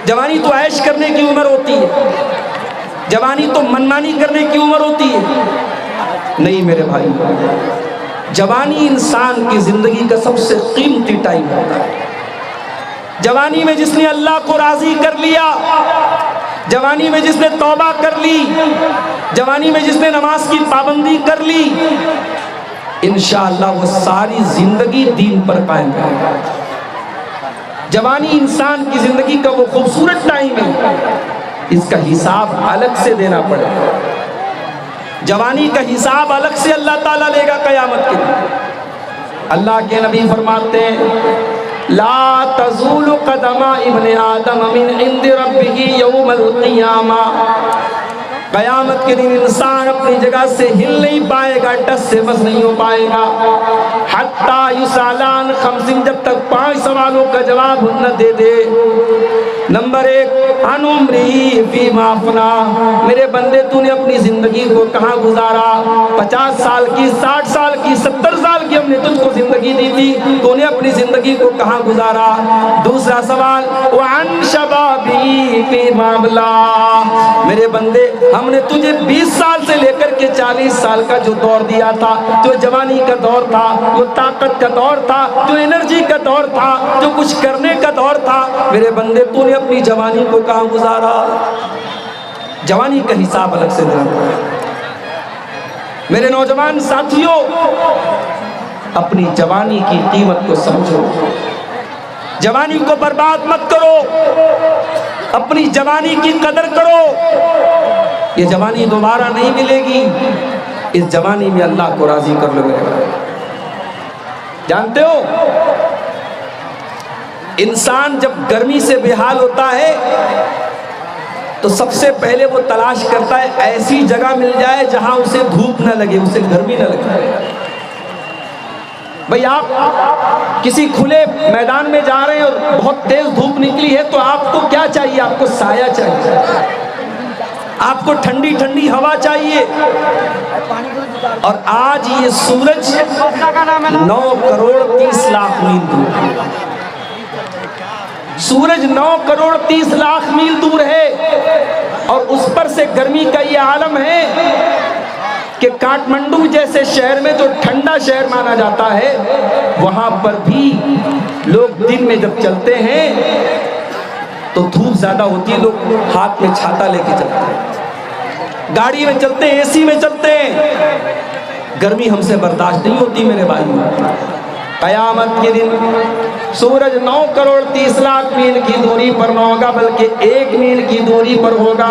جوانی تو عیش کرنے کی عمر ہوتی ہے، جوانی تو منمانی کرنے کی عمر ہوتی ہے۔ نہیں میرے بھائی، جوانی انسان کی زندگی کا سب سے قیمتی ٹائم ہوتا ہے۔ جوانی میں جس نے اللہ کو راضی کر لیا، جوانی میں جس نے توبہ کر لی، جوانی میں جس نے نماز کی پابندی کر لی، انشاءاللہ وہ ساری زندگی دین پر قائم رہے گا۔ جوانی انسان کی زندگی کا وہ خوبصورت ٹائم ہے، اس کا حساب الگ سے دینا پڑے گا۔ جوانی کا حساب الگ سے اللہ تعالیٰ لے گا قیامت کے دن۔ اللہ کے نبی فرماتے ہیں لا تزول قدم ابن آدم من عند ربہ یوم القیامہ، قیامت کے دن انسان اپنی جگہ سے ہل نہیں پائے گا، ٹس سے بس نہیں ہو پائے گا، حتیٰ یسالان خمسین، جب تک 5 سوالوں کا جواب نہ دے دے۔ نمبر 1 عن عمری فیما افنا، میرے بندے تو نے اپنی زندگی کو کہاں گزارا؟ 50 سال کی، 60 سال کی، 70 سال کی ہم نے تجھ کو زندگی دی تھی، تو نے اپنی زندگی کو کہاں گزارا؟ دوسرا سوال وعن شبابی فیما ابلا، میرے بندے ہم نے تجھے 20 سال سے لے کر کے 40 سال کا جو دور دیا تھا، جو جوانی کا دور تھا، جو طاقت کا دور تھا، جو انرجی کا دور تھا، جو کچھ کرنے کا دور تھا، میرے بندے تو نے اپنی جوانی کو کہاں گزارا؟ جوانی کا حساب الگ سے دینا پڑے۔ میرے نوجوان ساتھیوں، اپنی جوانی کی قیمت کو سمجھو، جوانی کو برباد مت کرو، اپنی جوانی کی قدر کرو۔ یہ جوانی دوبارہ نہیں ملے گی، اس جوانی میں اللہ کو راضی کر لو میرے بھائی۔ جانتے ہو انسان جب گرمی سے بے حال ہوتا ہے تو سب سے پہلے وہ تلاش کرتا ہے ایسی جگہ مل جائے جہاں اسے دھوپ نہ لگے، اسے گرمی نہ لگے۔ بھئی آپ کسی کھلے میدان میں جا رہے ہیں اور بہت تیز دھوپ نکلی ہے تو آپ کو کیا چاہیے؟ آپ کو سایہ چاہیے، آپ کو ٹھنڈی ٹھنڈی ہوا چاہیے۔ اور آج یہ سورج 9 کروڑ 30 لاکھ میل دور ہے، سورج 9 کروڑ 30 لاکھ میل دور ہے، اور اس پر سے گرمی کا یہ عالم ہے کہ کاٹمنڈو جیسے شہر میں جو ٹھنڈا شہر مانا جاتا ہے، وہاں پر بھی لوگ دن میں جب چلتے ہیں تو دھوپ زیادہ ہوتی ہے، لوگ ہاتھ میں چھاتا لے کے چلتے ہیں، گاڑی میں چلتے ہیں، اے سی میں چلتے ہیں، گرمی ہم سے برداشت نہیں ہوتی میرے بھائیوں۔ قیامت کے دن سورج 9 کروڑ 30 لاکھ میل کی دوری پر نہ ہوگا، بلکہ 1 میل کی دوری پر ہوگا۔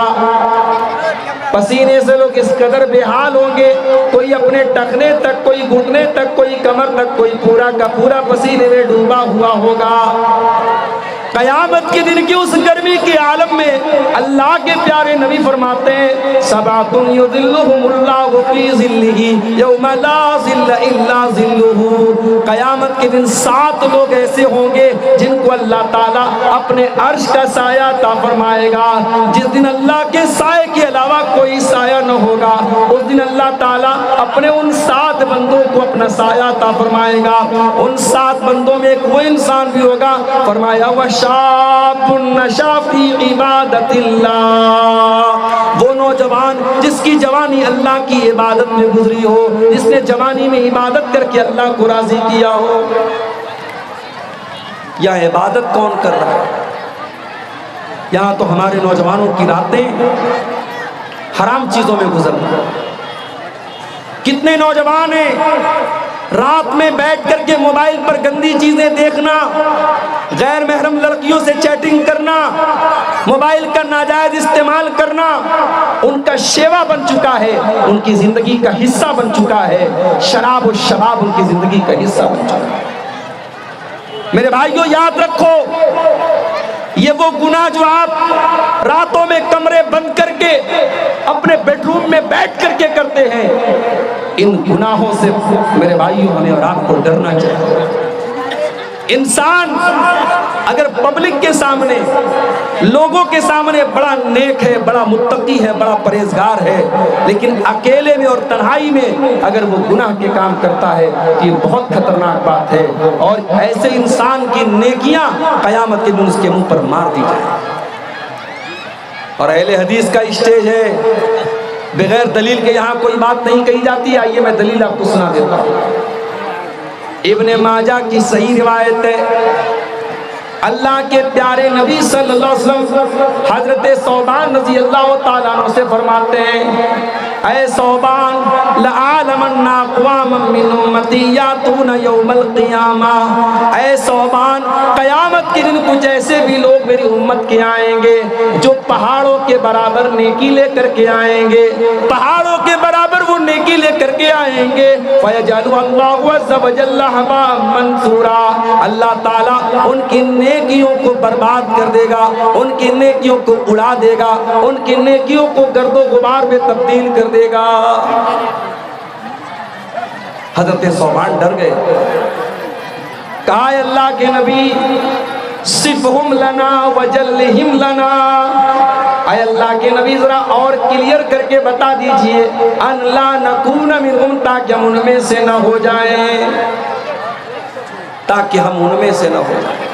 پسینے سے لوگ اس قدر بے حال ہوں گے، کوئی اپنے ٹخنے تک، کوئی گھٹنے تک، کوئی کمر تک، کوئی پورا کا پورا پسینے میں ڈوبا ہوا ہوگا۔ قیامت کے دن کی اس گرمی کے عالم میں اللہ کے پیارے نبی فرماتے ہیں سبعۃ یظلھم اللہ فی ظلہ یوم لا ظل الا ظلہ، قیامت کے دن 7 لوگ ایسے ہوں گے جن کو اللہ تعالیٰ اپنے عرش کا سایہ عطا فرمائے گا۔ جس دن اللہ کے سائے کے علاوہ کوئی سایہ نہ ہوگا، اس دن اللہ تعالیٰ اپنے ان 7 بندوں کو اپنا سایہ عطا فرمائے گا۔ ان 7 بندوں میں ایک وہ انسان بھی ہوگا، فرمایا شاب نشا فی عبادت اللہ، وہ نوجوان جس کی جوانی اللہ کی عبادت میں گزری ہو، جس نے جوانی میں عبادت کر کے اللہ کو راضی کیا ہو۔ یا عبادت کون کر رہا ہے؟ یہاں تو ہمارے نوجوانوں کی راتیں حرام چیزوں میں گزر رہی ہیں۔ کتنے نوجوان ہیں رات میں بیٹھ کر کے موبائل پر گندی چیزیں دیکھنا، غیر محرم لڑکیوں سے چیٹنگ کرنا، موبائل کا ناجائز استعمال کرنا ان کا شیوا بن چکا ہے، ان کی زندگی کا حصہ بن چکا ہے۔ شراب و شباب ان کی زندگی کا حصہ بن چکا ہے۔ میرے بھائیوں یاد رکھو، یہ وہ گناہ جو آپ راتوں میں کمرے بند کر کے اپنے بیڈ روم میں بیٹھ کر کے کرتے ہیں، ان گناہوں سے میرے بھائیوں ہمیں اور آپ کو ڈرنا چاہیے۔ انسان اگر پبلک کے سامنے، لوگوں کے سامنے بڑا نیک ہے، بڑا متقی ہے، بڑا پرہیزگار ہے، لیکن اکیلے میں اور تنہائی میں اگر وہ گناہ کے کام کرتا ہے تو یہ بہت خطرناک بات ہے، اور ایسے انسان کی نیکیاں قیامت کے دن اس کے منہ پر مار دی جائیں۔ اور اہل حدیث کا اسٹیج ہے، بغیر دلیل کے یہاں کوئی بات نہیں کہی جاتی. آئیے میں دلیل آپ کو سنا دیتا ہوں. ابن ماجہ کی صحیح روایت ہے، اللہ کے پیارے نبی صلی اللہ علیہ وسلم حضرت ثوبان رضی اللہ تعالیٰ عنہ سے فرماتے ہیں، اے ثوبان لَعَالَمَنَّ أَقْوَامًا مِّنْ أُمَّتِي يَأْتُونَ يَوْمَ الْقِيَامَةِ، اے ثوبان قیامت کے دن کچھ ایسے بھی لوگ میری امت کے آئیں گے جو پہاڑوں کے برابر نیکی لے کر کے آئیں گے، پہاڑوں کے برابر وہ نیکی لے کر کے آئیں گے. فَيَجْعَلُ اللَّهُ عَزَّ وَجَلَّ هَبَاءً مَنْثُورًا، اللہ تعالیٰ ان کی نیکیوں کو برباد کر دے گا، ان کی نیکیوں کو اڑا دے گا، ان کی نیکیوں کو گرد و غبار میں تبدیل کر دے گا. حضرت ثوبان ڈر گئے، کہا اے اللہ کے نبی صفہم لنا وجلہم لنا، اے اللہ کے نبی ذرا اور کلیئر کر کے بتا دیجئے، ان لا نکون منہم، تاکہ ہم ان میں سے نہ ہو جائیں، تاکہ ہم ان میں سے نہ ہو جائیں.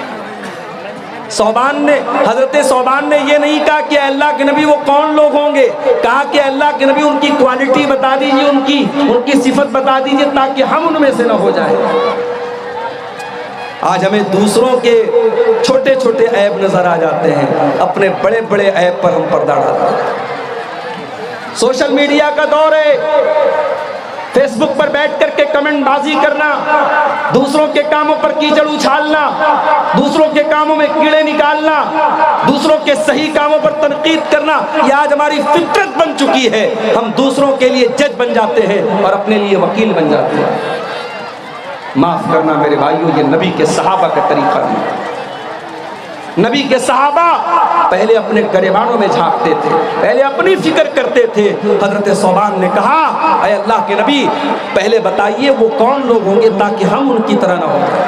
حضرت ثوبان نے یہ نہیں کہا کہ اللہ کے نبی وہ کون لوگ ہوں گے، کہا کہ اللہ کے نبی ان کی کوالٹی بتا دیجئے، ان کی صفت بتا دیجئے تاکہ ہم ان میں سے نہ ہو جائیں. آج ہمیں دوسروں کے چھوٹے چھوٹے عیب نظر آ جاتے ہیں، اپنے بڑے بڑے عیب پر ہم پردہ ڈالتے ہیں. سوشل میڈیا کا دور ہے، فیس بک پر بیٹھ کر کے کمنٹ بازی کرنا، دوسروں کے کاموں پر کیچڑ اچھالنا، دوسروں کے کاموں میں کیڑے نکالنا، دوسروں کے صحیح کاموں پر تنقید کرنا، یہ آج ہماری فطرت بن چکی ہے. ہم دوسروں کے لیے جج بن جاتے ہیں اور اپنے لیے وکیل بن جاتے ہیں. معاف کرنا میرے بھائیوں، یہ نبی کے صحابہ کا طریقہ نہیں. نبی کے صحابہ پہلے اپنے گریبانوں میں جھانکتے تھے، پہلے اپنی فکر کرتے تھے. حضرت ثوبان نے کہا اے اللہ کے نبی پہلے بتائیے وہ کون لوگ ہوں گے تاکہ ہم ان کی طرح نہ ہو جائیں.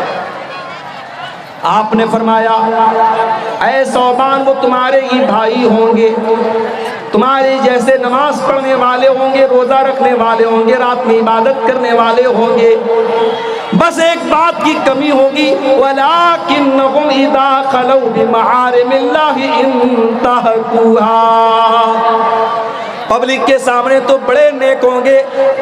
آپ نے فرمایا اے ثوبان وہ تمہارے ہی بھائی ہوں گے، تمہارے جیسے نماز پڑھنے والے ہوں گے، روزہ رکھنے والے ہوں گے، رات میں عبادت کرنے والے ہوں گے. بس ایک بات کی کمی ہوگی، وَلَٰكِنَّهُمْ إِذَا خَلَوْا بِمَحَارِمِ اللَّهِ انتهكوها. پبلک کے سامنے تو بڑے نیک ہوں گے،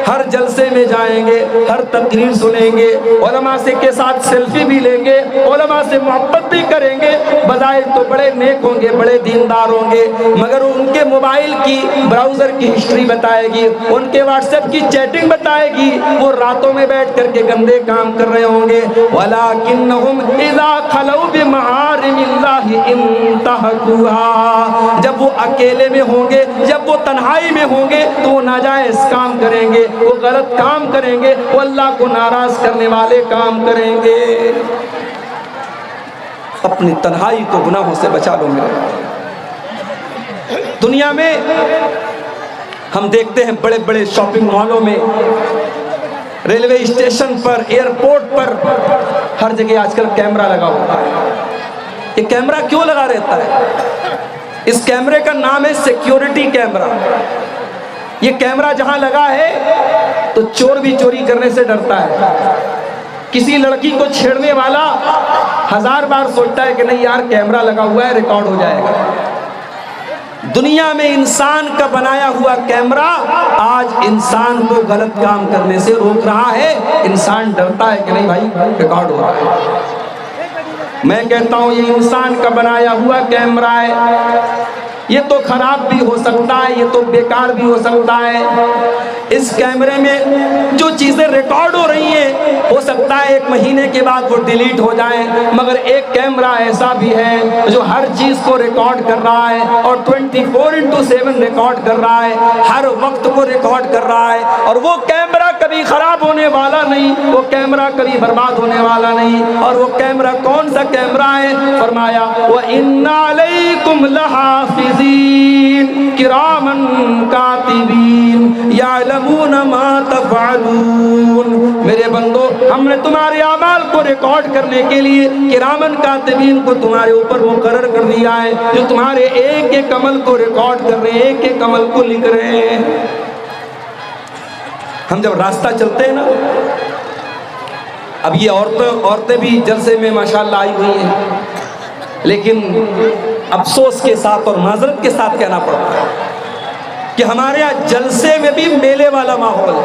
ہر جلسے میں جائیں گے، ہر تقریر سنیں گے، علماء سے کے ساتھ سیلفی بھی لیں گے، علماء سے محبت بھی کریں گے، بظاہر تو بڑے نیک ہوں گے، بڑے دیندار ہوں گے، مگر ان کے موبائل کی براؤزر کی ہسٹری بتائے گی، ان کے واٹس ایپ کی چیٹنگ بتائے گی، وہ راتوں میں بیٹھ کر کے گندے کام کر رہے ہوں گے. وَلَٰكِنَّهُمْ إِذَا خَلَوْا بِمَحَارِمِ اللَّهِ انتهكوها. جب وہ اکیلے میں ہوں گے، جب وہ تنہائی میں ہوں گے تو وہ ناجائز کام کریں گے، وہ غلط کام کریں گے، وہ اللہ کو ناراض کرنے والے کام کریں گے. اپنی تنہائی کو گناہوں سے بچا لو میرے. دنیا میں ہم دیکھتے ہیں بڑے بڑے شاپنگ مالوں میں، ریلوے اسٹیشن پر، ایئرپورٹ پر، ہر جگہ آج کل کیمرہ لگا ہوتا ہے. یہ کیمرہ کیوں لگا رہتا ہے؟ اس کیمرے کا نام ہے سیکیورٹی کیمرہ. یہ کیمرہ جہاں لگا ہے تو چور بھی چوری کرنے سے ڈرتا ہے. کسی لڑکی کو چھیڑنے والا 1000 بار سوچتا ہے کہ نہیں یار کیمرہ لگا ہوا ہے، ریکارڈ ہو جائے گا. دنیا میں انسان کا بنایا ہوا کیمرہ آج انسان کو غلط کام کرنے سے روک رہا ہے. انسان ڈرتا ہے کہ نہیں بھائی ریکارڈ ہو رہا ہے. میں کہتا ہوں یہ انسان کا بنایا ہوا کیمرہ ہے، یہ تو خراب بھی ہو سکتا ہے، یہ تو بیکار بھی ہو سکتا ہے. اس کیمرے میں جو چیزیں ریکارڈ ہو رہی ہیں ہو سکتا ہے 1 مہینے کے بعد وہ ڈیلیٹ ہو جائیں، مگر ایک کیمرہ ایسا بھی ہے جو ہر چیز کو ریکارڈ کر رہا ہے اور 24/7 ریکارڈ کر رہا ہے، ہر وقت کو ریکارڈ کر رہا ہے. اور وہ کیمرہ کبھی خراب ہونے والا نہیں، وہ کیمرہ کبھی برباد ہونے والا نہیں. اور وہ کیمرہ کون سا کیمرہ ہے؟ فرمایا وَإِنَّ عَلَيْكُمْ لَحَافِظِينَ كِرَامًا كَاتِبِينَ يَعْلَمُونَ مَا تَفْعَلُونَ. میرے بندو ہم نے تمہارے اعمال کو ریکارڈ کرنے کے لیے کرامن کاتبین کو تمہارے اوپر مقرر کر دیا ہے، جو تمہارے ایک ایک عمل کو ریکارڈ کر رہے ہیں، ایک ایک عمل کو لکھ رہے ہیں. ہم جب راستہ چلتے ہیں نا، اب یہ عورتیں بھی جلسے میں ماشاءاللہ آئی ہوئی ہیں، لیکن افسوس کے ساتھ اور معذرت کے ساتھ کہنا پڑتا ہے کہ ہمارے یہاں جلسے میں بھی میلے والا ماحول ہے.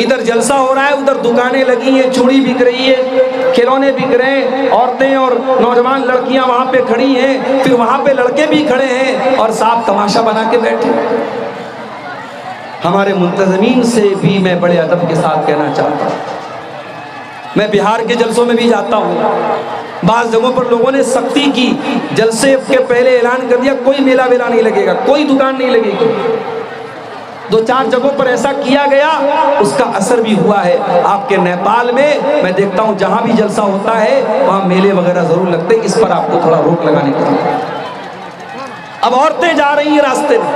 ادھر جلسہ ہو رہا ہے، ادھر دکانیں لگی ہیں، چوڑی بک رہی ہے، کھلونے بک رہے ہیں، عورتیں اور نوجوان لڑکیاں وہاں پہ کھڑی ہیں، پھر وہاں پہ لڑکے بھی کھڑے ہیں اور صاحب تماشا بنا کے بیٹھے. ہمارے منتظمین سے بھی میں بڑے ادب کے ساتھ کہنا چاہتا ہوں. میں بہار کے جلسوں میں بھی جاتا ہوں، بعض جگہوں پر لوگوں نے سختی کی، جلسے کے پہلے اعلان کر دیا کوئی میلہ ویلا نہیں لگے گا، کوئی دکان نہیں لگے گی. 2-4 جگہوں پر ایسا کیا گیا، اس کا اثر بھی ہوا ہے. آپ کے نیپال میں دیکھتا ہوں جہاں بھی جلسہ ہوتا ہے وہاں میلے وغیرہ ضرور لگتے ہیں. اس پر آپ کو تھوڑا روک لگانے کی ضرورت ہے. اب عورتیں جا رہی ہیں راستے میں،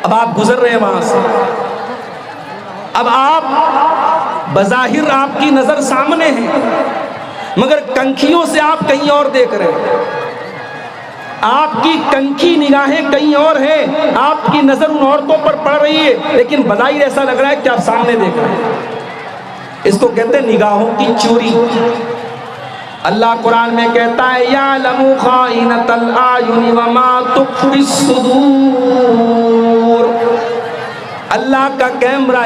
اب آپ گزر رہے ہیں وہاں سے، اب آپ بظاہر آپ کی نظر سامنے ہے مگر کنکھیوں سے آپ کہیں اور دیکھ رہے ہیں. آپ کی کنکھی نگاہیں کہیں اور ہیں، آپ کی نظر ان عورتوں پر پڑ رہی ہے لیکن بظاہر ایسا لگ رہا ہے کہ آپ سامنے دیکھ رہے ہیں. اس کو کہتے ہیں نگاہوں کی چوری. اللہ قرآن میں کہتا ہے یعلم خائنۃ الاعین وما تخفی الصدور. اللہ کا کیمرہ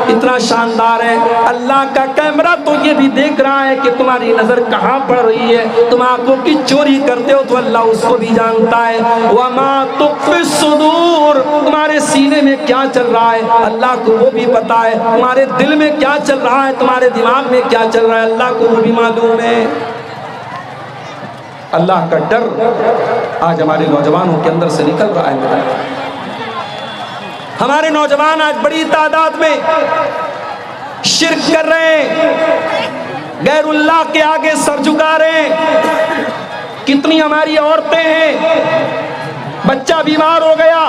اتنا شاندار ہے. اللہ کا کیمرہ تو یہ بھی دیکھ رہا ہے کہ تمہاری نظر کہاں پڑ رہی ہے. تم آنکھوں کی چوری کرتے ہو تو اللہ اس کو بھی جانتا ہے. وما تخفی الصدور، تمہارے سینے میں کیا چل رہا ہے اللہ کو وہ بھی پتا ہے. تمہارے دل میں کیا چل رہا ہے، تمہارے دماغ میں کیا چل رہا ہے اللہ کو وہ بھی معلوم ہے. اللہ کا ڈر آج ہمارے نوجوانوں کے اندر سے نکل رہا ہے. ہمارے نوجوان آج بڑی تعداد میں شرک کر رہے ہیں، غیر اللہ کے آگے سر جھکا رہے ہیں. کتنی ہماری عورتیں ہیں، بچہ بیمار ہو گیا،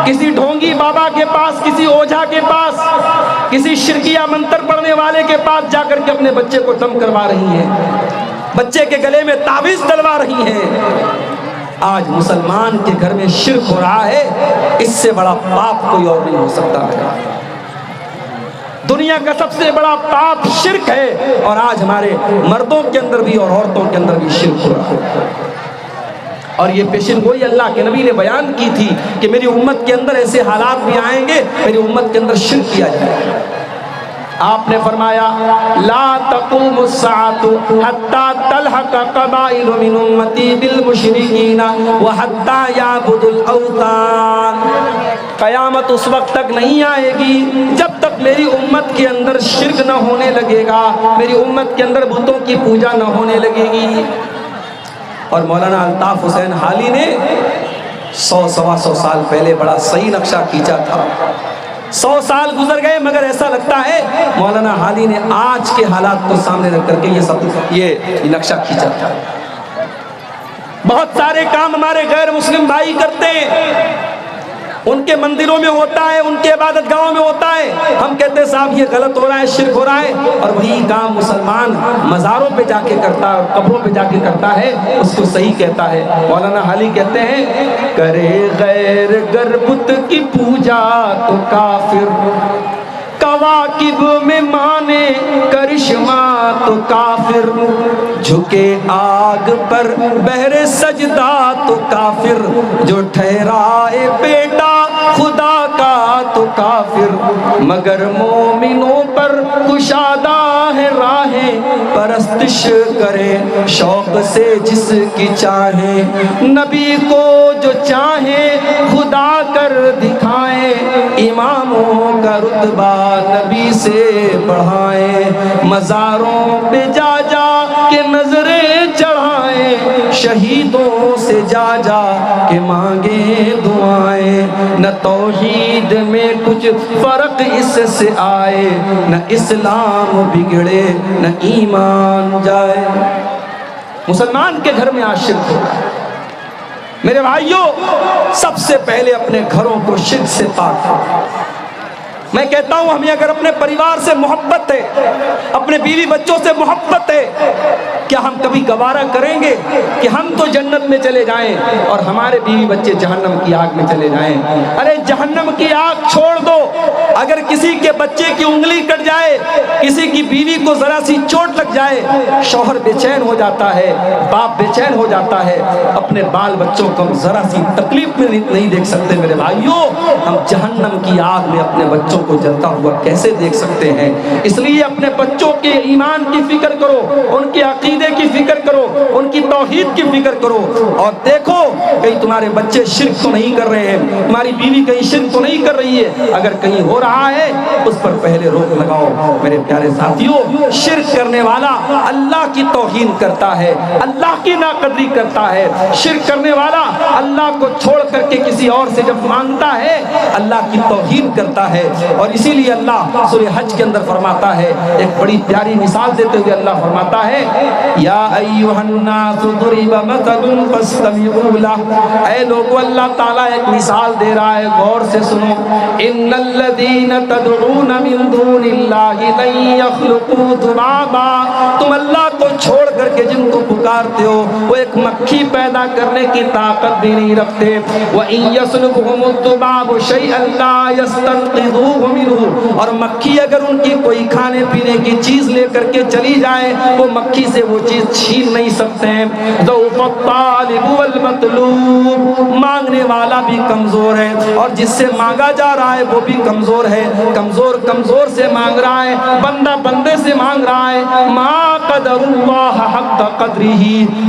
کسی ڈھونگی بابا کے پاس، کسی اوجھا کے پاس، کسی شرکیہ منتر پڑھنے والے کے پاس جا کر کے اپنے بچے کو دم کروا رہی ہیں، بچے کے گلے میں تعویذ ڈلوا رہی ہیں. آج مسلمان کے گھر میں شرک ہو رہا ہے، اس سے بڑا پاپ کوئی اور نہیں ہو سکتا ہے. دنیا کا سب سے بڑا پاپ شرک ہے اور آج ہمارے مردوں کے اندر بھی اور عورتوں کے اندر بھی شرک ہو رہا ہے. اور یہ پیشن گوئی اللہ کے نبی نے بیان کی تھی کہ میری امت کے اندر ایسے حالات بھی آئیں گے، میری امت کے اندر شرک کیا جائے گا. آپ نے فرمایا لا تقوم الساعة حتى تلحق قبائل من امتی بالمشرکین وحتى يعبدوا الاوثان. قیامت اس وقت تک نہیں آئے گی جب تک میری امت کے اندر شرک نہ ہونے لگے گا، میری امت کے اندر بتوں کی پوجا نہ ہونے لگے گی. اور مولانا الطاف حسین حالی نے 100-125 سال پہلے بڑا صحیح نقشہ کھینچا تھا. 100 سال گزر گئے مگر ایسا لگتا ہے مولانا حالی نے آج کے حالات کو سامنے رکھ کر کے یہ نقشہ کھینچا تھا. بہت سارے کام ہمارے غیر مسلم بھائی کرتے ہیں، ان کے مندروں میں ہوتا ہے، ان کے عبادت گاہوں میں ہوتا ہے. ہم کہتے ہیں صاحب یہ غلط ہو رہا ہے، شرک ہو رہا ہے، اور وہی کام مسلمان مزاروں پہ جا کے کرتا ہے اور قبروں پہ جا کے کرتا ہے، اس کو صحیح کہتا ہے. مولانا حالی کہتے ہیں کرے غیر گر بت کی پوجا تو کافر، کواکب میں مانے کرشمہ تو کافر، جھکے آگ پر بہر سجدہ تو کافر، جو ٹھہرائے بیٹا خدا کا تو کافر، مگر مومنوں پر کشادہ ہے راہیں، پرستش کرے شوق سے جس کی چاہیں، نبی کو جو چاہیں خدا کر دکھائیں، اماموں کا رتبہ نبی سے بڑھائیں، مزاروں پہ جا جا کے نظریں چڑھائیں، شہیدوں سے جا جا کے مانگیں دعائیں، نہ توحید میں کچھ فرق اس سے آئے، نہ اسلام بگڑے نہ ایمان جائے. مسلمان کے گھر میں آج شرک ہو رہا ہے. میرے بھائیوں سب سے پہلے اپنے گھروں کو شرک سے پاک کرو. میں کہتا ہوں ہمیں اگر اپنے پریوار سے محبت ہے، اپنے بیوی بچوں سے محبت ہے، کیا ہم کبھی گوارا کریں گے کہ ہم تو جنت میں چلے جائیں اور ہمارے بیوی بچے جہنم کی آگ میں چلے جائیں؟ ارے جہنم کی آگ چھوڑ دو، اگر کسی کے بچے کی انگلی کٹ جائے، کسی کی بیوی کو ذرا سی چوٹ لگ جائے، شوہر بے چین ہو جاتا ہے، باپ بے چین ہو جاتا ہے، اپنے بال بچوں کو ذرا سی تکلیف میں نہیں دیکھ سکتے۔ میرے بھائیوں، ہم جہنم کی آگ میں اپنے بچوں کو جلتا ہوا کیسے دیکھ سکتے ہیں؟ اس لیے اپنے بچوں کے ایمان کی فکر کرو، ان کے عقیدے کی فکر کرو، ان کی توحید کی فکر کرو، اور دیکھو کہیں تمہارے بچے شرک تو نہیں کر رہے ہیں، تمہاری بیوی کہیں شرک تو نہیں کر رہی ہے۔ اگر کہیں ہو رہا ہے اس پر پہلے روک لگاؤ۔ میرے پیارے ساتھیوں، شرک کرنے والا اللہ کی توہین کرتا ہے، اللہ کی ناقدری کرتا ہے۔ شرک کرنے والا اللہ کو چھوڑ کر کے کسی اور سے جب مانگتا ہے، اللہ کی توہین کرتا ہے۔ اور اسی لیے اللہ سورہ حج کے اندر فرماتا ہے، ایک بڑی پیاری مثال دیتے ہوئے اللہ فرماتا ہے، یا ایھا الناس ضرب مثل فاستمعوا لہ۔ اے لوگو، اللہ تعالیٰ ایک مثال دے رہا ہے، غور سے سنو۔ ان الذین تدعون من دون اللہ لن یخلقوا ذبابا۔ تم اللہ کو چھوڑ کر کے جن کو پکارتے ہو وہ ایک مکھی پیدا کرنے کی طاقت بھی نہیں رکھتے۔ وَإِن يَسْلُبْهُمُ الذُّبَابُ شَيْئًا لَا يَسْتَنقِذُوهُ مِنْهُ۔ اور مکھی اگر ان کی کوئی کھانے پینے کی چیز لے کر کے چلی جائے، وہ مکھی سے وہ چیز چھین نہیں سکتے ہیں۔ ضعف الطالب والمطلوب، مانگنے والا بھی کمزور ہے اور جس سے مانگا جا رہا ہے وہ بھی کمزور ہے۔ کمزور سے مانگ رہا ہے، بندہ بندے سے مانگ رہا ہے۔ ما قدر اللہ حق قدرہ۔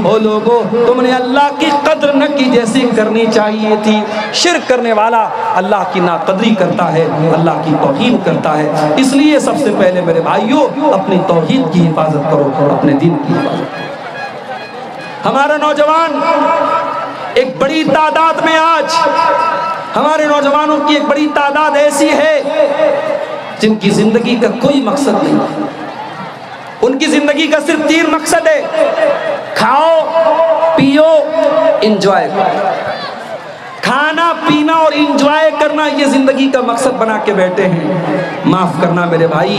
او لوگو، تم نے اللہ کی قدر نہ کی جیسی کرنی چاہیے تھی۔ شرک کرنے والا اللہ کی ناقدری کرتا ہے، اللہ کی توہین کرتا ہے۔ اس لیے سب سے پہلے میرے بھائیوں، اپنی توحید کی حفاظت کرو، اپنے دین کی حفاظت کرو۔ ہمارا نوجوان ایک بڑی تعداد میں آج ہمارے نوجوانوں کی ایک بڑی تعداد ایسی ہے جن کی زندگی کا کوئی مقصد نہیں، ان کی زندگی کا صرف 3 مقصد ہے: کھاؤ، پیو، انجوائے کرو۔ کھانا پینا اور انجوائے کرنا یہ زندگی کا مقصد بنا کے بیٹھے ہیں۔ معاف کرنا میرے بھائی،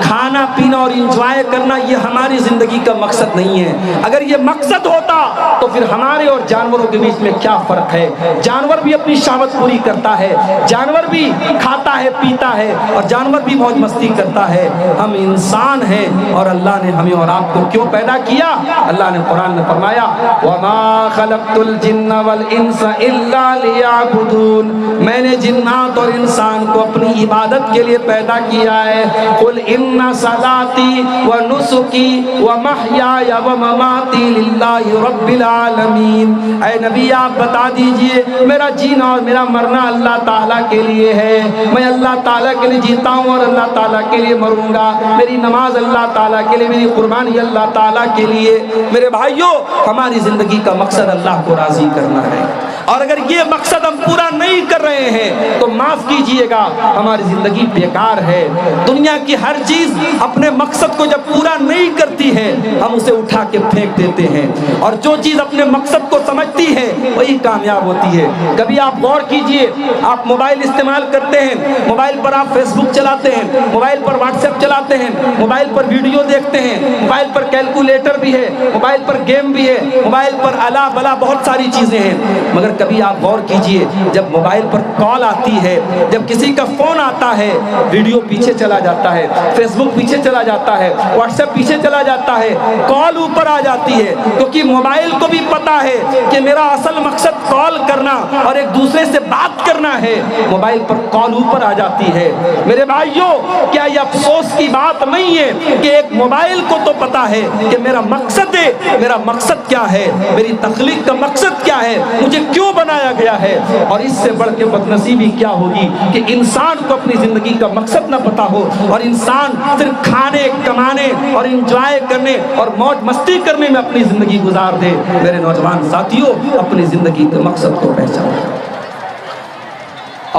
کھانا پینا اور انجوائے کرنا یہ ہماری زندگی کا مقصد نہیں ہے۔ اگر یہ مقصد ہوتا تو پھر ہمارے اور جانوروں کے بیچ میں کیا فرق ہے؟ جانور بھی اپنی شہوت پوری کرتا ہے، جانور بھی کھاتا ہے، پیتا ہے، اور جانور بھی موج مستی کرتا ہے۔ ہم انسان ہیں اور اللہ نے ہمیں اور آپ کو کیوں پیدا کیا؟ اللہ نے قرآن میں فرمایا، وَمَا خَلَقْتُ الْجِنَّ وَالْإِنسَ إِلَّا لِيَعْبُدُونَ۔ میں نے جنات اور انسان کو اپنی عبادت کے لیے پیدا کیا ہے۔ قُلْ إِنَّ صَلَاتِي وَنُسُكِي وَمَحْيَايَ وَمَمَاتِي لِلَّهِ رَبِّ الْعَالَمِينَ۔ اے نبی آپ بتا دیجئے، میرا جینا اور میرا مرنا اللہ تعالیٰ کے لیے ہے۔ میں اللہ تعالیٰ کے لیے جیتا ہوں اور اللہ تعالیٰ کے لیے مروں گا۔ میری نماز اللہ تعالیٰ کے لیے، میری قربانی اللہ تعالیٰ کے لیے۔ میرے بھائیوں، ہماری زندگی کا مقصد اللہ کو راضی کرنا ہے، اور اگر یہ مقصد ہم پورا نہیں کر رہے ہیں تو معاف کیجئے گا، ہماری زندگی بیکار ہے۔ دنیا کی ہر چیز اپنے مقصد کو جب پورا نہیں کرتی ہے، ہم اسے اٹھا کے پھینک دیتے ہیں، اور جو چیز اپنے مقصد کو سمجھتی ہے وہی کامیاب ہوتی ہے۔ کبھی آپ غور کیجئے، آپ موبائل استعمال کرتے ہیں، موبائل پر آپ فیس بک چلاتے ہیں، موبائل پر واٹس ایپ چلاتے ہیں، موبائل پر ویڈیو دیکھتے ہیں، موبائل پر کیلکولیٹر بھی ہے، موبائل پر گیم بھی ہے، موبائل پر الا بلا بہت ساری چیزیں ہیں، مگر کبھی آپ غور کیجئے، جب موبائل پر کال آتی ہے، جب کسی کا فون آتا ہے، ویڈیو پیچھے چلا جاتا ہے، فیس بک پیچھے چلا جاتا ہے، واٹس ایپ پیچھے چلا جاتا ہے، کال اوپر آ جاتی ہے، کیونکہ موبائل کو بھی پتا ہے کہ میرا اصل مقصد کال کرنا اور ایک دوسرے سے بات کرنا ہے۔ موبائل پر کال اوپر آ جاتی ہے۔ میرے بھائیوں، کیا یہ افسوس کی بات نہیں ہے کہ ایک موبائل کو تو پتا ہے کہ میرا مقصد ہے، میرا مقصد کیا ہے، میری تخلیق کا مقصد کیا ہے، مجھے کیوں بنایا گیا ہے؟ اور اس سے بڑھ کے بدنصیبی کیا ہوگی کہ انسان کو اپنی زندگی کا مقصد نہ پتا ہو، اور انسان صرف کھانے، کمانے اور انجوائے کرنے اور موج مستی کرنے میں اپنی زندگی گزار دے۔ میرے نوجوان ساتھیوں، اپنی زندگی کے مقصد کو پہچانو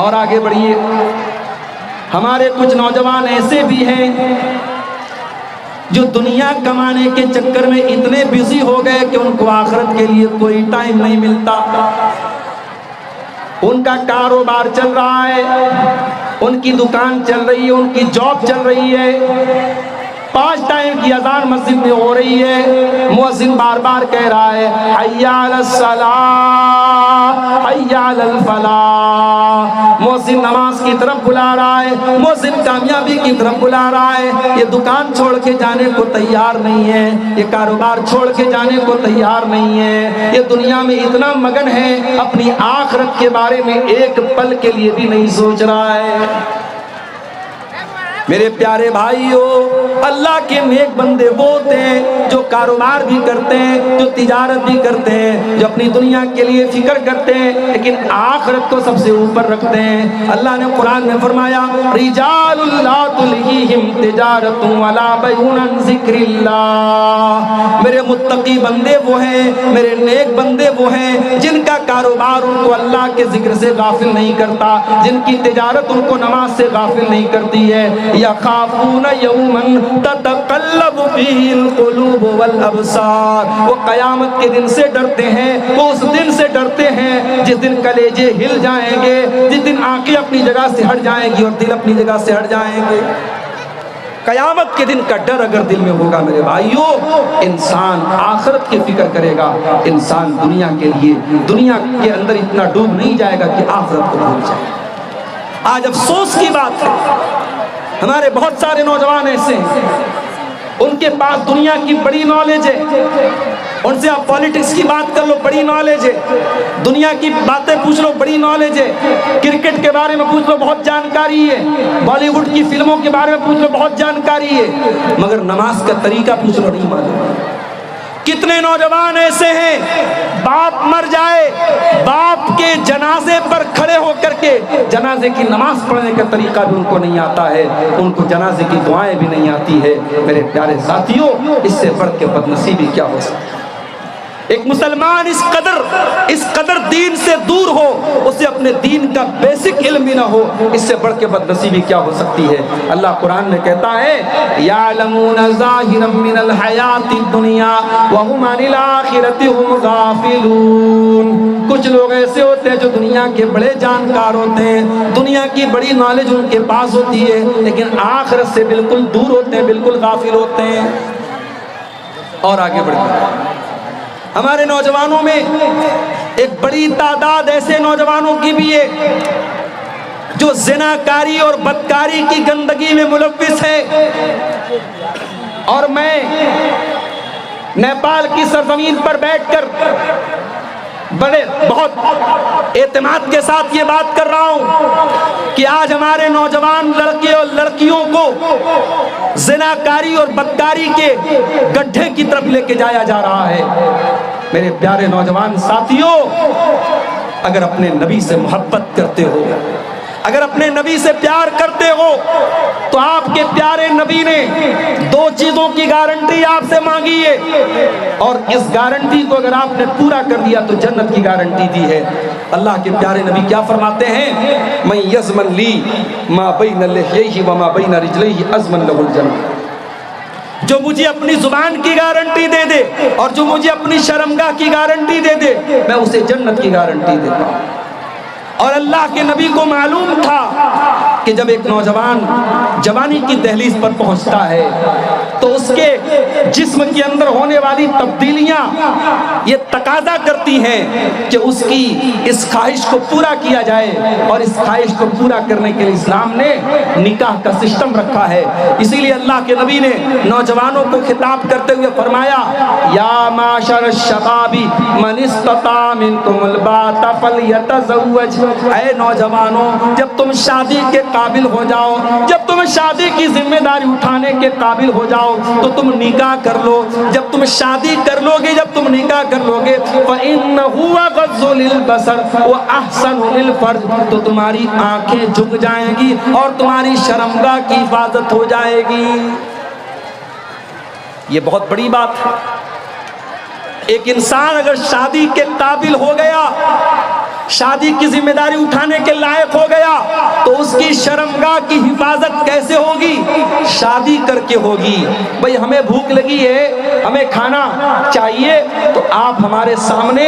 اور آگے بڑھیے۔ ہمارے کچھ نوجوان ایسے بھی ہیں جو دنیا کمانے کے چکر میں اتنے بزی ہو گئے کہ ان کو آخرت کے لیے کوئی ٹائم نہیں ملتا۔ ان کا کاروبار چل رہا ہے، ان کی دکان چل رہی ہے، ان کی جاب چل رہی ہے، 5 ٹائم کی اذان مسجد میں ہو رہی ہے، مؤذن بار بار کہہ رہا ہے حی علی الصلاۃ حی علی الفلاح، مؤذن نماز کی طرف بلا رہا ہے، مؤذن کامیابی کی طرف بلا رہا ہے، یہ دکان چھوڑ کے جانے کو تیار نہیں ہے، یہ کاروبار چھوڑ کے جانے کو تیار نہیں ہے، یہ دنیا میں اتنا مگن ہے اپنی آخرت کے بارے میں ایک پل کے لیے بھی نہیں سوچ رہا ہے۔ میرے پیارے بھائیو، اللہ کے نیک بندے وہ ہوتے ہیں جو کاروبار بھی کرتے ہیں، جو تجارت بھی کرتے ہیں، جو اپنی دنیا کے لیے فکر کرتے ہیں لیکن آخرت کو سب سے اوپر رکھتے ہیں۔ اللہ نے قرآن میں فرمایا رجال لا تلہیہم تجارت ولا بیع عن ذکر اللہ، میرے متقی بندے وہ ہیں، میرے نیک بندے وہ ہیں جن کا کاروبار ان کو اللہ کے ذکر سے غافل نہیں کرتا، جن کی تجارت ان کو نماز سے غافل نہیں کرتی ہے۔ یخافون یوما تتقلب فیہ القلوب والابصار، وہ قیامت کے دن سے ڈرتے ہیں، وہ اس دن سے ڈرتے ہیں جس دن کلیجے ہل جائیں گے، جس دن آنکھیں اپنی جگہ سے ہٹ جائیں گی اور دل اپنی جگہ سے ہٹ جائیں گے۔ قیامت کے دن کا ڈر اگر دل میں ہوگا میرے بھائیو، انسان آخرت کی فکر کرے گا، انسان دنیا کے لیے دنیا کے اندر اتنا ڈوب نہیں جائے گا کہ آخرت کو بھول جائے۔ آج افسوس کی بات ہے، ہمارے بہت سارے نوجوان ایسے ہیں، ان کے پاس دنیا کی بڑی نالج ہے، ان سے آپ پالیٹکس کی بات کر لو بڑی نالج ہے، دنیا کی باتیں پوچھ لو بڑی نالج ہے، کرکٹ کے بارے میں پوچھ لو بہت جانکاری ہے، بالی ووڈ کی فلموں کے بارے میں پوچھ لو بہت جانکاری ہے، مگر نماز کا طریقہ پوچھ لو نہیں معلوم۔ کتنے نوجوان ایسے ہیں باپ مر جائے، باپ کے جنازے پر کھڑے ہو کر کے جنازے کی نماز پڑھنے کا طریقہ بھی ان کو نہیں آتا ہے، ان کو جنازے کی دعائیں بھی نہیں آتی ہے۔ میرے پیارے ساتھیوں، اس سے بڑھ کے بدنصیبی کیا ہو سکتی ہے؟ ایک مسلمان اس قدر دین سے دور ہو، اسے اپنے دین کا بیسک علم بھی نہ ہو، اس سے بڑھ کے بدنصیبی کیا ہو سکتی ہے؟ اللہ قرآن میں کہتا ہے یعلمون ظاہرا من الحیات الدنیا وہم عن الآخرۃ ہم غافلون۔ کچھ لوگ ایسے ہوتے ہیں جو دنیا کے بڑے جانکار ہوتے ہیں، دنیا کی بڑی نالج ان کے پاس ہوتی ہے لیکن آخرت سے بالکل دور ہوتے ہیں، بالکل غافل ہوتے ہیں۔ اور آگے بڑھتے ہیں، ہمارے نوجوانوں میں ایک بڑی تعداد ایسے نوجوانوں کی بھی ہے جو زناکاری اور بدکاری کی گندگی میں ملوث ہے۔ اور میں نیپال کی سرزمین پر بیٹھ کر بہت اعتماد کے ساتھ یہ بات کر رہا ہوں کہ آج ہمارے نوجوان لڑکے اور لڑکیوں کو زناکاری اور بدکاری کے گڈھے کی طرف لے کے جایا جا رہا ہے۔ میرے پیارے نوجوان ساتھیوں، اگر اپنے نبی سے محبت کرتے ہو، اگر اپنے نبی سے پیار کرتے ہو تو آپ کے پیارے نبی نے 2 چیزوں کی گارنٹی آپ سے مانگی ہے، اور اس گارنٹی کو اگر آپ نے پورا کر دیا تو جنت کی گارنٹی دی ہے۔ اللہ کے پیارے نبی کیا فرماتے ہیں؟ من یضمن لی ما بین لحیہ وما بین رجلیہ اضمن لہ الجنہ، جو مجھے اپنی زبان کی گارنٹی دے دے اور جو مجھے اپنی شرمگاہ کی گارنٹی دے دے، میں اسے جنت کی گارنٹی دیتا ہوں۔ اور اللہ کے نبی کو معلوم تھا کہ جب ایک نوجوان جوانی کی دہلیز پر پہنچتا ہے تو اس کے جسم کے اندر ہونے والی تبدیلیاں یہ تقاضا کرتی ہیں کہ اس کی اس خواہش کو پورا کیا جائے، اور اس خواہش کو پورا کرنے کے لیے اسلام نے نکاح کا سسٹم رکھا ہے۔ اسی لیے اللہ کے نبی نے نوجوانوں کو خطاب کرتے ہوئے فرمایا یا معاشر الشباب من استطاع منکم الباءۃ فلیتزوج، اے نوجوانوں جب تم شادی کے قابل ہو جاؤ، جب تم شادی کی ذمہ داری اٹھانے کے قابل ہو جاؤ تو تم نکاح کر لو۔ جب تم شادی کر لو گے، جب تم نکاح کر لو گے فَإِنَّهُ أَغَضُّ لِلْبَصَرِ وَأَحْسَنُ لِلْفَرْجِ، تو تمہاری آنکھیں جھک جائیں گی اور تمہاری شرمگاہ کی حفاظت ہو جائے گی۔ یہ بہت بڑی بات ہے۔ ایک انسان اگر شادی کے قابل ہو گیا، شادی کی ذمہ داری اٹھانے کے لائق ہو گیا تو اس کی شرمگاہ کی حفاظت کیسے ہوگی؟ شادی کر کے ہوگی۔ بھئی ہمیں بھوک لگی ہے، ہمیں کھانا چاہیے، تو آپ ہمارے سامنے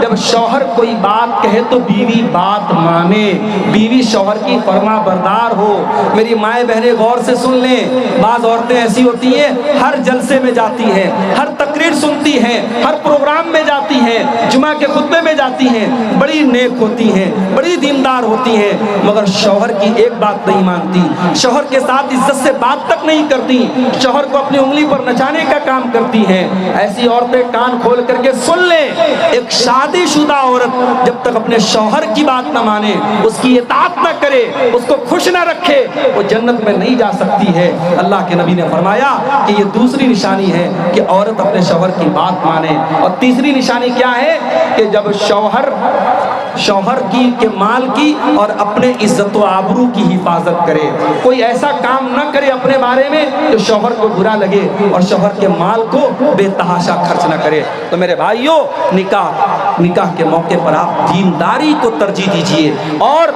جب شوہر کوئی بات کہے تو بیوی بات مانے، بیوی شوہر کی فرما بردار ہو۔ میری مائیں بہنیں غور سے سن لیں، بعض عورتیں ایسی ہوتی ہیں ہر جلسے میں جاتی ہیں، ہر تقریر سنتی ہیں، ہر پروگرام میں جاتی ہیں، جمعہ کے خطبے میں جاتی ہیں، بڑی نیک ہوتی ہیں، بڑی دیندار ہوتی ہیں، مگر شوہر کی ایک بات نہیں مانتی، شوہر کے ساتھ عزت سے بات تک نہیں کرتی، شوہر کو اپنی انگلی پر نچانے کا کام کرتی ہیں۔ ایسی عورتیں کان کھول کر کے سن لیں، ایک شادی شدہ عورت جب تک اپنے شوہر کی بات نہ مانے، اس کی اطاعت نہ کرے، اس کو خوش نہ رکھے، وہ جنت میں نہیں جا سکتی ہے۔ اللہ کے نبی نے فرمایا کہ یہ دوسری نشانی ہے کہ عورت اپنے شوہر کی بات مانے۔ اور تیسری نشانی کیا ہے کہ جب شوہر کی کے مال کی اور اپنے عزت و آبرو کی حفاظت کرے، کوئی ایسا کام نہ کرے اپنے بارے میں جو شوہر کو برا لگے، اور شوہر کے مال کو بے تحاشا خرچ نہ کرے۔ تو میرے بھائیوں، نکاح کے موقع پر آپ دینداری کو ترجیح دیجئے۔ اور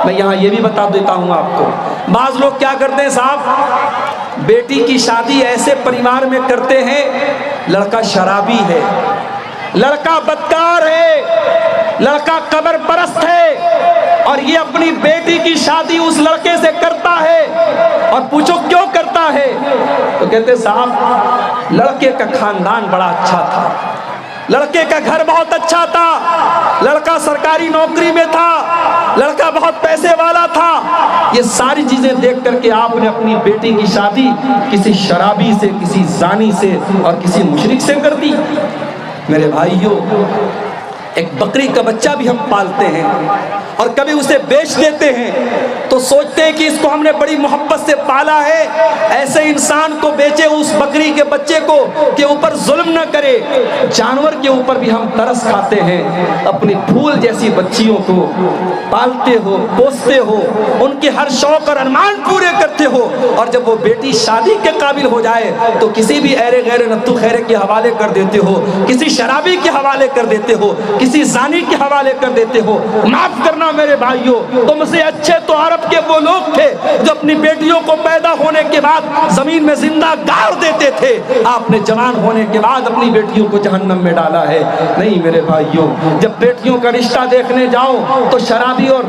میں یہاں یہ بھی بتا دیتا ہوں آپ کو، بعض لوگ کیا کرتے ہیں صاحب، بیٹی کی شادی ایسے پریوار میں کرتے ہیں، لڑکا شرابی ہے، لڑکا بدکار ہے، لڑکا قبر پرست ہے، اور یہ اپنی بیٹی کی شادی اس لڑکے سے کرتا ہے، اور پوچھو کیوں کرتا ہے؟ تو کہتے صاحب لڑکے کا خاندان بڑا اچھا تھا، لڑکے کا گھر بہت اچھا تھا، لڑکا سرکاری نوکری میں تھا، لڑکا بہت پیسے والا تھا۔ یہ ساری چیزیں دیکھ کر کے آپ نے اپنی بیٹی کی شادی کسی شرابی سے، کسی زانی سے اور کسی مشرک سے کر دی۔ میرے بھائیوں، ایک بکری کا بچہ بھی ہم پالتے ہیں اور کبھی اسے بیچ دیتے ہیں تو سوچتے ہیں کہ اس کو ہم نے بڑی محبت سے پالا ہے، ایسے انسان کو بیچے، اس بکری کے بچے کو کے اوپر ظلم نہ کرے۔ جانور کے اوپر بھی ہم ترس کھاتے ہیں، اپنی پھول جیسی بچیوں کو پالتے ہو، پوستے ہو، ان کے ہر شوق اور ارمان پورے کرتے ہو، اور جب وہ بیٹی شادی کے قابل ہو جائے تو کسی بھی ایرے غیر نتو خیرے کے حوالے کر دیتے ہو، کسی شرابی کے حوالے کر دیتے ہو، کسی زانی کے حوالے کر دیتے ہو۔ معاف کرنا میرے بھائیوں، تم سے اچھے تو عرب کے وہ لوگ تھے جو اپنی بیٹیوں کو پیدا ہونے کے بعد زمین میں زندہ گاڑ دیتے تھے، آپ نے جوان ہونے کے بعد اپنی بیٹیوں کو جہنم میں ڈالا ہے۔ نہیں میرے بھائیوں، جب بیٹیوں کا رشتہ دیکھنے جاؤ تو شرابی اور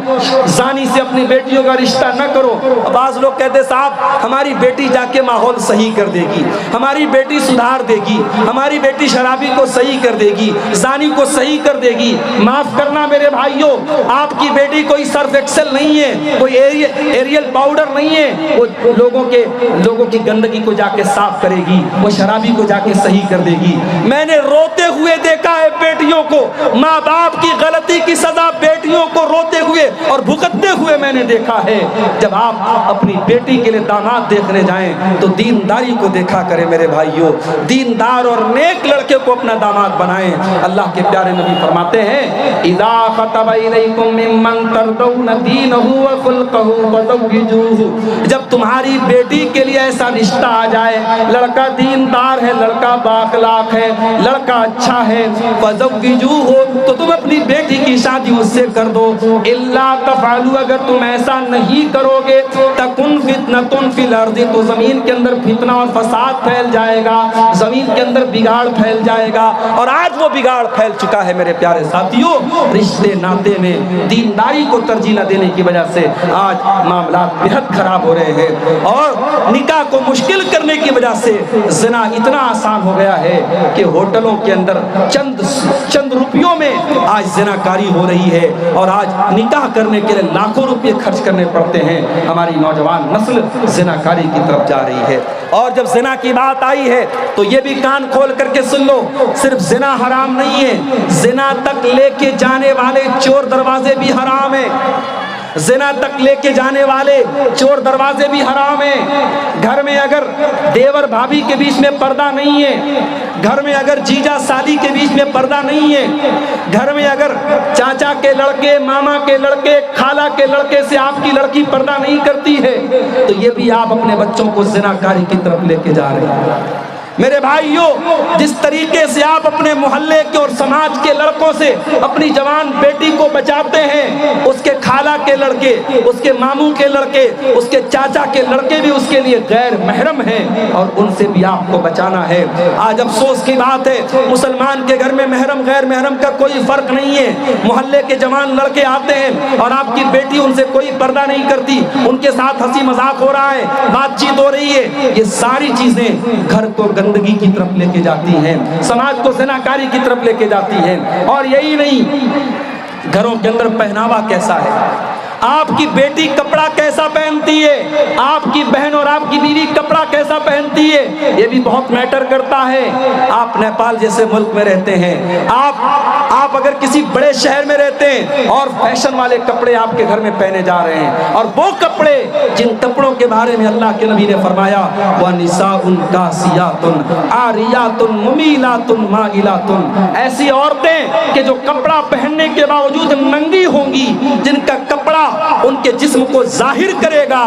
زانی سے اپنی بیٹیوں کا رشتہ نہ کرو۔ بعض لوگ کہتے صاحب ہماری بیٹی جا کے ماحول صحیح کر دے گی، ہماری بیٹی سدھار دے گی، ہماری بیٹی شرابی کو صحیح کر دے گی، زانی کو صحیح کر دے گی۔ معاف کرنا میرے بھائیوں، آپ کی بیٹی کوئی سرف ایکسل نہیں ہے، کوئی ایریل پاؤڈر نہیں ہے، وہ لوگوں کی گندگی کو جا کے صاف کرے گی، وہ شرابی کو جا کے صحیح کر دے گی۔ میں نے روتے ہوئے دیکھا ہے بیٹیوں کو، ماں باپ کی غلطی کی سزا بیٹیوں کو روتے ہوئے اور بھگتتے ہوئے میں نے دیکھا ہے۔ جب آپ اپنی بیٹی کے لیے داماد دیکھنے جائیں تو دینداری کو دیکھا کریں میرے بھائیوں، دیندار اور نیک لڑکے کو اپنا داماد بنائیں۔ اللہ کے پیارے نبی فرماتے ہیں اذا خطب الیکم ممن ترضون دینہ وخلقہ فزوجوہ، جب تمہاری بیٹی کے لیے ایسا رشتہ آ جائے، لڑکا دیندار ہے، لڑکا بااخلاق ہے، لڑکا اچھا ہے، فزوجوہ، تو تم اپنی بیٹی کی شادی اس سے کر دو۔ الا تفعلوا، اگر تم ایسا نہیں کرو گے، تکن فتنۃ فی الارض، تو زمین کے اندر فتنہ اور فساد پھیل جائے گا، زمین کے اندر بگاڑ پھیل جائے گا، اور آج وہ بگاڑ پھیل چکا ہے میرے پیارے ساتھیوں۔ رشتے ناطے میں دینداری کو ترجیح نہ دینے کی وجہ سے آج معاملات بہت خراب ہو رہے ہیں، اور نکاح کو مشکل کرنے کی وجہ سے زنا اتنا آسان ہو گیا ہے کہ ہوٹلوں کے اندر چند روپیوں میں آج زنا کاری ہو رہی ہے، اور آج نکاح کرنے کے لیے لاکھوں روپے خرچ کرنے پڑتے ہیں۔ ہماری نوجوان نسل زنا کاری کی طرف جا رہی ہے۔ اور جب زنا کی بات آئی ہے تو یہ بھی کان کھول کر کے سن لو، صرف زنا حرام نہیں ہے، زنا تک لے کے جانے والے چور دروازے بھی حرام ہیں، زنا تک لے کے جانے والے چور دروازے بھی حرام ہیں۔ گھر میں اگر دیور بھابھی کے بیچ میں پردہ نہیں ہے، گھر میں اگر جیجا سالی کے بیچ میں پردہ نہیں ہے، گھر میں اگر چاچا کے لڑکے، ماما کے لڑکے، خالہ کے لڑکے سے آپ کی لڑکی پردہ نہیں کرتی ہے، تو یہ بھی آپ اپنے بچوں کو زنا کاری کی طرف لے کے جا رہے ہیں۔ میرے بھائیوں، جس طریقے سے آپ اپنے محلے کے اور سماج کے لڑکوں سے اپنی جوان بیٹی کو بچاتے ہیں، اس کے خالہ کے لڑکے، اس کے ماموں کے لڑکے، اس کے چاچا کے لڑکے بھی اس کے لیے غیر محرم ہیں اور ان سے بھی آپ کو بچانا ہے۔ آج افسوس کی بات ہے، مسلمان کے گھر میں محرم غیر محرم کا کوئی فرق نہیں ہے۔ محلے کے جوان لڑکے آتے ہیں اور آپ کی بیٹی ان سے کوئی پردہ نہیں کرتی، ان کے ساتھ ہنسی مذاق ہو رہا ہے، بات چیت ہو رہی ہے۔ یہ ساری چیزیں گھر کو گندگی کی طرف لے کے جاتی ہیں، سماج کو زناکاری کی طرف لے کے جاتی ہیں۔ اور یہی نہیں، گھروں کے اندر پہناوا کیسا ہے، آپ کی بیٹی کپڑا کیسا پہنتی ہے، آپ کی بہن اور آپ کی بیوی کپڑا کیسا پہنتی ہے، یہ بھی بہت میٹر کرتا ہے۔ آپ نیپال جیسے ملک میں رہتے ہیں، آپ اگر کسی بڑے شہر میں رہتے ہیں اور فیشن والے کپڑے آپ کے گھر میں پہنے جا رہے ہیں، اور وہ کپڑے جن کپڑوں کے بارے میں اللہ کے نبی نے فرمایا وَنِسَاءٌ كَاسِيَاتٌ عَارِيَاتٌ مُمِيلَاتٌ مَائِلَاتٌ، ایسی عورتیں کہ جو کپڑا پہننے کے باوجود ننگی ہوں گی، جن کا کپڑا ان کے جسم کو ظاہر کرے گا،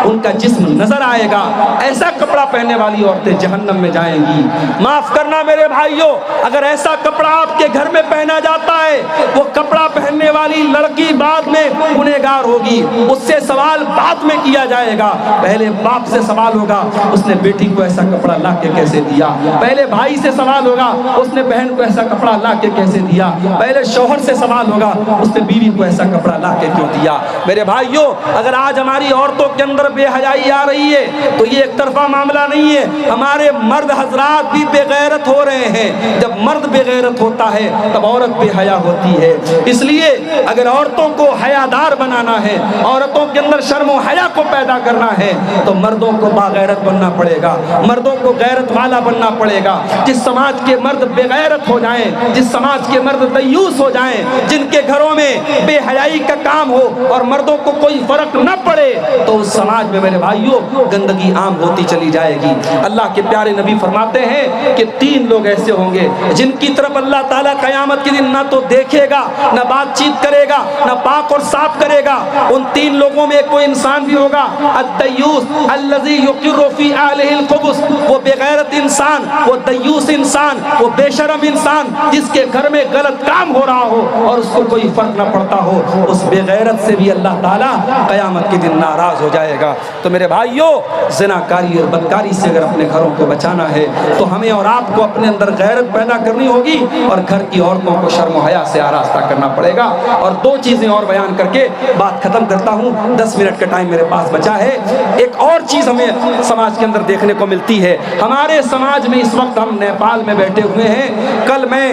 ان کا جسم نظر آئے گا، ایسا کپڑا پہننے والی عورتیں جہنم میں جائیں گی۔ معاف کرنا میرے بھائیوں، اگر ایسا کپڑا آپ کے گھر میں پہنا جاتا ہے، وہ کپڑا پہننے والی لڑکی بعد میں گنہگار ہوگی، اس سے سوال بعد میں کیا جائے گا۔ پہلے باپ سے سوال ہوگا، اس نے بیٹی کو ایسا کپڑا لا کے کیسے دیا، پہلے بھائی سے سوال ہوگا، اس نے بہن کو ایسا کپڑا لا کے کیسے دیا، پہلے شوہر سے سوال ہوگا، اس نے بیوی کو ایسا کپڑا لا کے کیوں دیا۔ میرے بھائیوں، اگر آج ہماری عورتوں کے اندر بے حیائی آ رہی ہے تو یہ ایک طرفہ معاملہ نہیں ہے، ہمارے مرد حضرات بھی بے غیرت ہو رہے ہیں۔ جب مرد بے غیرت ہوتا ہے تب عورت بے حیا ہوتی ہے۔ اس لیے اگر عورتوں کو حیادار بنانا ہے، عورتوں کے اندر شرم و حیا کو پیدا کرنا ہے، تو مردوں کو باغیرت بننا پڑے گا، مردوں کو غیرت والا بننا پڑے گا۔ جس سماج کے مرد بے غیرت ہو جائیں، جس سماج کے مرد دیوس ہو جائیں، جن کے گھروں میں بے حیائی کا کام ہو اور مردوں کو کوئی فرق نہ پڑے، تو اس سماج میں میرے بھائیوں گندگی عام ہوتی چلی جائے گی۔ اللہ کے پیارے نبی فرماتے ہیں کہ 3 لوگ ایسے ہوں گے جن کی طرف اللہ تعالیٰ قیامت کے دن نہ تو دیکھے گا، نہ بات چیت کرے گا، نہ پاک اور صاف کرے گا۔ ان 3 لوگوں میں کوئی انسان بھی ہوگا، الدیوس الذی یقر فی اہلہ الخبث، وہ بے غیرت انسان، وہ دیوس انسان، وہ بے شرم انسان جس کے گھر میں غلط کام ہو رہا ہو اور اس کو کوئی فرق نہ پڑتا ہو، اس بے غیرت سے بھی اللہ تعالیٰ قیامت کے دن ناراض ہو جائے گا۔ تو میرے بھائیوں، زناکاری اور بدکاری سے اگر اپنے گھروں کو بچانا ہے تو ہمیں اور آپ کو اپنے اندر غیرت پیدا کرنی ہوگی اور گھر کی عورتوں کو شرم و حیا سے آراستہ کرنا پڑے گا۔ اور 2 چیزیں اور بیان کر کے بات ختم کرتا ہوں، 10 منٹ کا ٹائم میرے پاس بچا ہے۔ ایک اور چیز ہمیں سماج کے اندر دیکھنے کو ملتی ہے، ہمارے سماج میں اس وقت ہم نیپال میں بیٹھے ہوئے ہیں، کل میں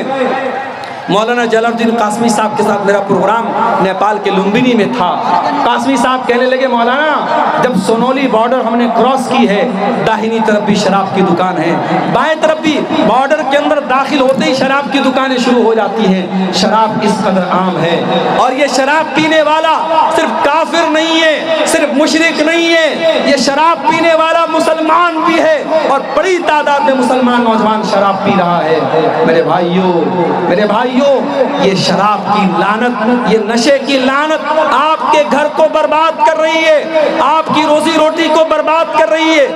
مولانا جلال الدین قاسمی صاحب کے ساتھ میرا پروگرام نیپال کے لمبنی میں تھا۔ قاسمی صاحب کہنے لگے مولانا جب سونولی بارڈر ہم نے کراس کی ہے، داہنی طرف بھی شراب کی دکان ہے، بائیں طرف بھی بارڈر کے اندر داخل ہوتے ہی شراب کی دکانیں شروع ہو جاتی ہیں۔ شراب اس قدر عام ہے اور یہ شراب پینے والا صرف کافر نہیں ہے، صرف مشرک نہیں ہے، یہ شراب پینے والا مسلمان بھی ہے اور بڑی تعداد میں مسلمان نوجوان شراب پی رہا ہے۔ میرے بھائیوں، یہ شراب کی لعنت، یہ نشے کی لعنت آپ کے گھر کو برباد کر رہی ہے، آپ کی روزی روٹی کو برباد کر رہی ہے۔